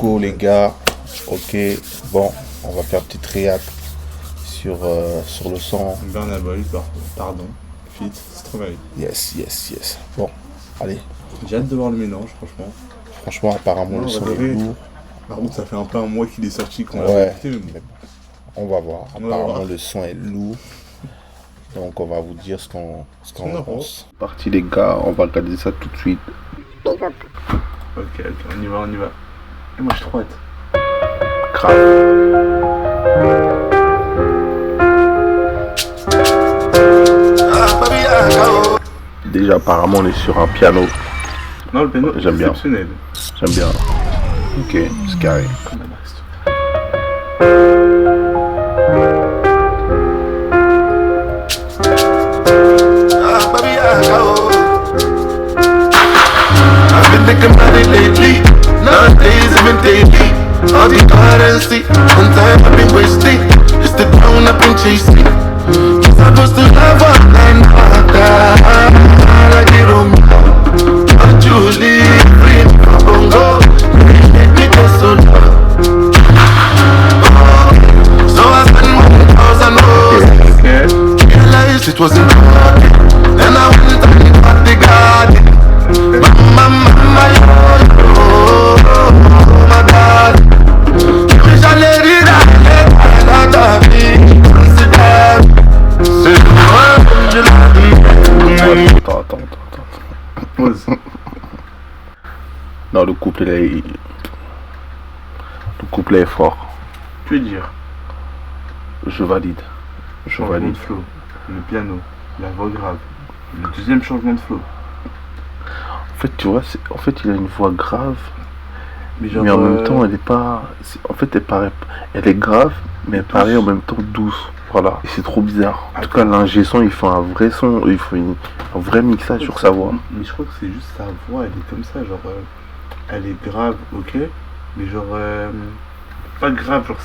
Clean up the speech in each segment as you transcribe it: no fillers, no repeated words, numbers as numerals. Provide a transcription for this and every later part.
go les gars. Ok, bon, on va faire petite réac sur le son. Burna Boy, pardon. Feat, Stromae. Yes. Bon, allez. J'ai hâte de voir le mélange, franchement. Franchement, apparemment, le son est lourd. Par contre, ça fait un peu un mois qu'il est sorti qu'on l'a écouté, mais bon. On va voir. Apparemment, le son est lourd. Donc, on va vous dire ce qu'on en pense. Parti, les gars, on va regarder ça tout de suite. Ok, on y va. Et moi, je suis trop hâte. Grave. Déjà, apparemment, on est sur un piano. Non, le piano, j'aime bien. Exceptionnel. J'aime bien. Ok, c'est carré. I've been thinking about it lately. Nowadays, even daily. All the currency and time I've been wasting. Just the down I've been chasing. You're supposed to love one another. Like it on me. But you leave free from Bongo. You make me go so low. So I spent 1,000 hours. Realized it wasn't working. Then I went and got the garden. Mama, yo, my God. J'allais rire à ta vie. C'est moi, je l'ai. Attends. Pause. Non, le couplet est fort. Tu veux dire Je valide. changement de flow, le piano, la voix grave, le deuxième changement de flow. En fait, tu vois, il a une voix grave, mais en même temps, elle est pas. En fait, elle est grave, mais elle paraît en même temps douce. Voilà, et c'est trop bizarre. En tout cas, l'ingé son, il fait un vrai son, il fait un vrai mixage sur sa voix. Mais je crois que c'est juste sa voix, elle est comme ça, genre, elle est grave, ok, mais genre, pas grave, genre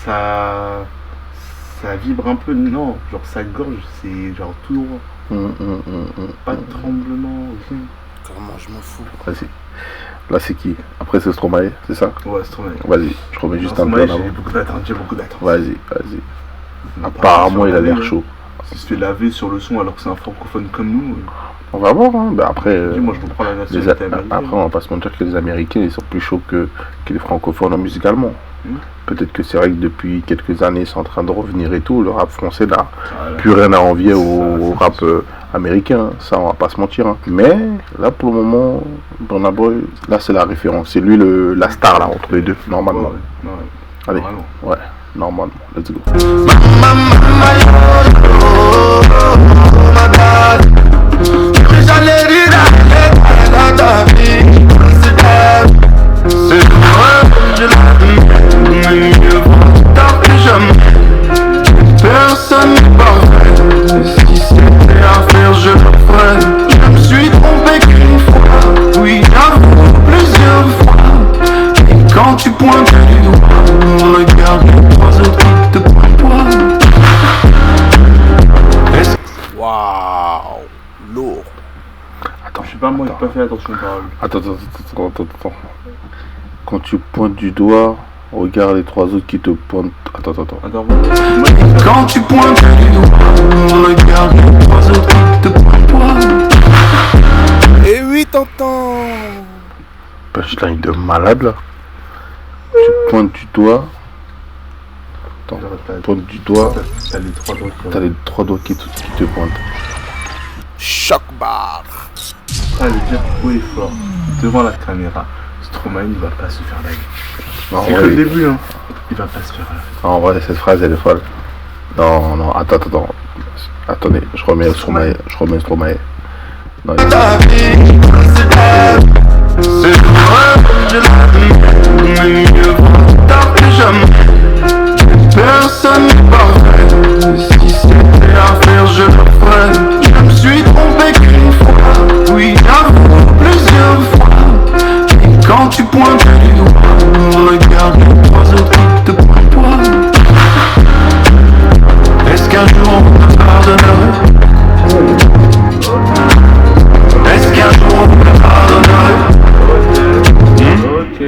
ça vibre un peu, non, genre sa gorge, c'est genre tout droit. Pas de tremblement, ok. Comment je m'en fous. Vas-y. Là, c'est qui? Après, c'est Stromae, c'est ça? Ouais, Stromae. Vas-y, je remets juste un peu en avant. J'ai beaucoup d'attentes. Vas-y. Apparemment, il a l'air chaud. Si tu fais laver sur le son alors que c'est un francophone comme nous. On va voir, hein. Bah, après. Moi, je reprends la nationalité américaine. Après, on va pas se mentir que les Américains, ils sont plus chauds que les francophones musicalement. Peut-être que c'est vrai que depuis quelques années, c'est en train de revenir et tout. Le rap français n'a plus rien à envier au rap américain. Ça, on va pas se mentir. Hein. Mais là, pour le moment, Burna Boy, là, c'est la référence. C'est lui la star là entre les deux, normalement. Ouais. Allez, normalement. Let's go. C'est moi, je l'ai mieux vaut tard que jamais. Personne n'est parfait. Si c'était à faire, je le ferais. Je me suis trompé qu'une fois. Oui, j'avoue, plusieurs fois. Et quand tu pointes du doigt, regarde les trois autres qui te pointent toi. Waouh, lourd. Attends, je sais pas, moi j'ai pas fait attention aux paroles. Attends. Quand tu pointes du doigt, regarde les trois autres qui te pointent. Attends. Quand tu pointes du doigt, regarde les trois autres qui te pointent toi. Et oui, t'entends. Punchline de malade là. Tu pointes du doigt. Attends, pointe du doigt. T'as les trois doigts qui te pointent. Choc barre. Le dire haut et fort, devant la caméra, Stromae ne va pas se faire la gueule. C'est que le début, hein. Il va pas se faire la gueule. En vrai, cette phrase, elle est folle. Non, attends. Attendez, je remets Stromae. Non, c'est moi, je l'ai mieux vaut tard que jamais. Personne n'est parfait. Si c'était à faire, je le ferais. Je me suis trompé qu'une fois. Oui, j'avoue, plusieurs fois. Et quand tu pointes du doigt, regarde les trois autres qui te pointent toi. Est-ce qu'un jour on me pardonnerait? Est-ce qu'un jour on me pardonnerait? Ok.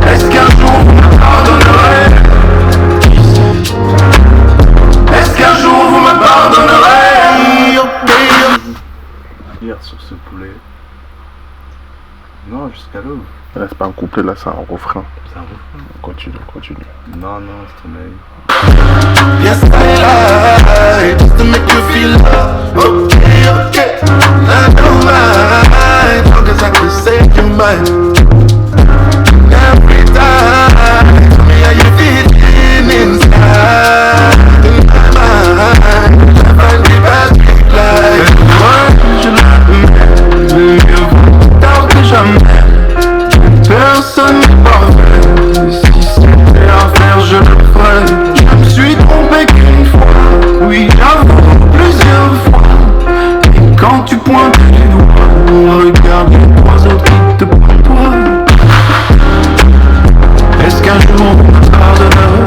Est-ce qu'un jour dire sur ce poulet? Non, jusqu'à l'aube. Là, c'est pas un couplet, là, c'est un refrain. C'est un refrain. Continue, continue. Non, non, c'est ton avis. Yes, I just to make you feel love. Okay, okay, I don't mind, long as I can save your mind. Every time, tell me how you feeling inside. In my mind, I find the best like moi, je l'aime, mieux vaut tard que jamais. Personne n'est parfait. Si c'était à faire, je le ferais. Je me suis trompé qu'une fois. Oui, j'avoue, plusieurs fois. Et quand tu pointes les doigts, regarde les trois autres qui te pointent toi. Est-ce qu'un jour on me pardonnera?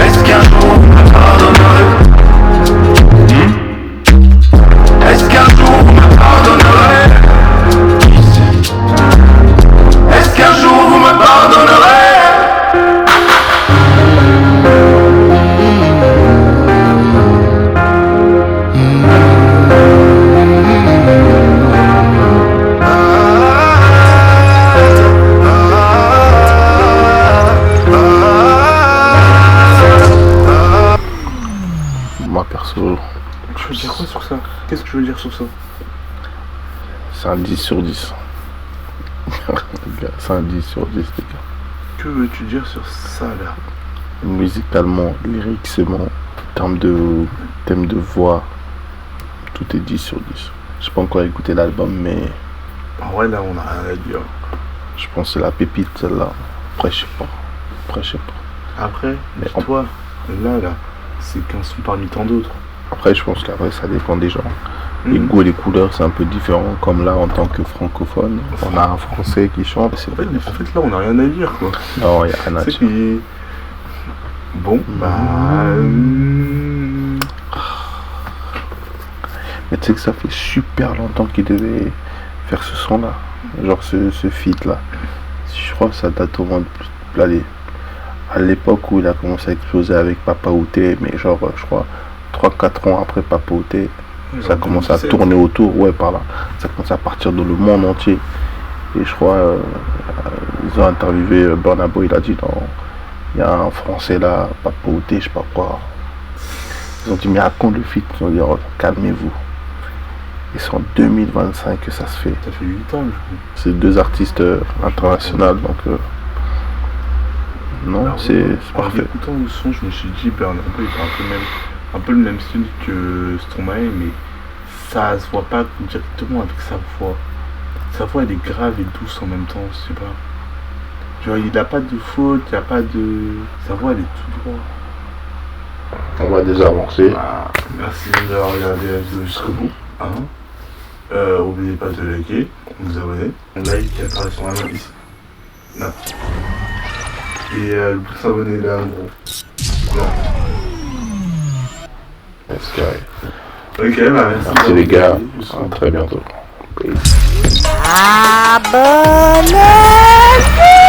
Est-ce qu'un jour on me pardonnera? Est-ce qu'un jour on me pardonnerait? Est-ce qu'un jour vous me pardonnerez? Moi, perso, Tu veux dire quoi sur ça? Qu'est-ce que tu veux dire sur ça? c'est un 10 sur 10. C'est un 10 sur 10, les gars. Que veux-tu dire sur ça là? Musicalement, lyriquement, thème de voix, tout est 10 sur 10. J'ai pas encore écouté l'album, mais En vrai, là, on a rien à dire. je pense que c'est la pépite, celle-là. Après, je sais pas. Après, Mais toi, là, c'est qu'un son parmi tant d'autres. Après, je pense qu'après, ça dépend des gens. Les goûts et les couleurs, c'est un peu différent. Comme là, en tant que francophone, on a un français qui chante. C'est En fait, là, on a rien à dire, quoi. Non, il n'y a rien à C'est dire. qui... Bon, bah... Mais tu sais que ça fait super longtemps qu'il devait faire ce son-là. Genre ce feat-là. Je crois que ça date au moins de... Allez, à l'époque où il a commencé à exploser avec Papa Outé, mais genre, je crois, 3-4 ans après Papa Outé, ça commence à tourner autour, ouais, par là. Ça commence à partir dans le monde entier. Et je crois, ils ont interviewé Burna Boy, il a dit, non, il y a un Français là, Papa Outé, je sais pas quoi. Ils ont dit, mais à quand le feat? Ils ont dit, oh, calmez-vous. Et c'est en 2025 que ça se fait. Ça fait 8 ans, du coup. C'est deux artistes internationaux, donc non, Alors, c'est en parfait. écoutant le son, je me suis dit, Burna Boy, il a un peu le même style que Stromae, mais ça se voit pas directement avec sa voix. Sa voix, elle est grave et douce en même temps, je sais pas. Genre, il a pas de faute, il a pas de... Sa voix, elle est tout droit. On va déjà avancer. Ah, merci d'avoir regardé la vidéo jusqu'au bout. Hein. N'oubliez pas de liker, de vous abonner. Un like qui apparaît sur la main ici. Là. Et le pouce s'abonner là en gros. Là. Yes, carré. Ok, bah merci. Merci les gars, à très bientôt. Peace. Abonnez-vous!